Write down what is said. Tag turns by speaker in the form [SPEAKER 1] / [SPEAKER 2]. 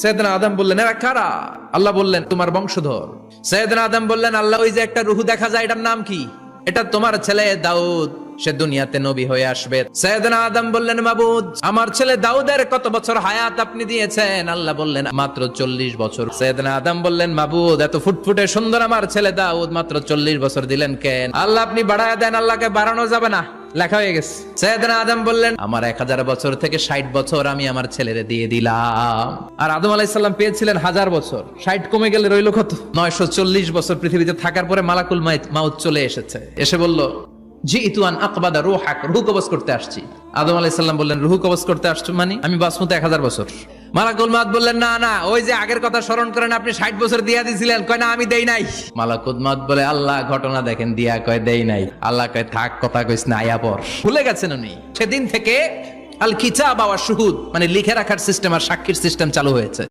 [SPEAKER 1] সাইয়েদনা আদম বললেন, এরা কারা? আল্লাহ বললেন, তোমার বংশধর। সাইয়েদনা আদম বললেন, আল্লাহ ওই যে একটা রূহ দেখা যায়, এটার নাম কি? এটা তোমার ছেলে দাউদ, সে দুনিয়াতে নবী হয়ে আসবে। সাইয়েদনা আদম বললেন, মাবুদ, আমার ছেলে দাউদের কত বছর হায়াত আপনি দিয়েছেন? আল্লাহ বললেন, মাত্র 40 বছর। সাইয়েদনা আদম বললেন, মাবুদ, এত ফুটফুটে সুন্দর আমার ছেলে দাউদ, মাত্র 40 বছর দিলেন কেন? আল্লাহ, আপনি বাড়ায় দেন, আল্লাহকে বাড়ানো যাবে না, লেখা হয়ে গেছে। সাইয়েদনা আদম বললেন, আমার 1000 বছর থেকে 60 বছর আমি আমার ছেলেরে দিয়ে দিলাম। আর আদম আলাইহিস সালাম পেয়েছিলেন 1000 বছর, 60 কমে গেলে রইল কত? 940 বছর পৃথিবীতে থাকার পরে মালাকুল মাউত চলে এসেছে, এসে বলল, জিইতু আন আকবাদা রূহাক, রূহ কবজ করতে আসছি। আদম আলাইহিস সালাম বললেন, রূহ কবজ করতে আসছো মানে? আমি বাঁচবো 1000 বছর। মালাকুল মাউত বললেন, না না, ওই যে আগের কথা স্মরণ করেন, আপনি 60 বছর দিয়া দিয়েছিলেন। কয়, না, আমি দেই নাই। মালাকুল মাউত বলে, আল্লাহ, ঘটনা দেখেন, দিয়া কয় দেই নাই। আল্লাহ কয়, থাক, কথা কইস না, আয়া পর। ভুলে গেছেন উনি। সেদিন থেকে আল কিতাব ওয়া শুহুদ, মানে লিখে রাখার সিস্টেম আর সাক্ষীর সিস্টেম চালু হয়েছে।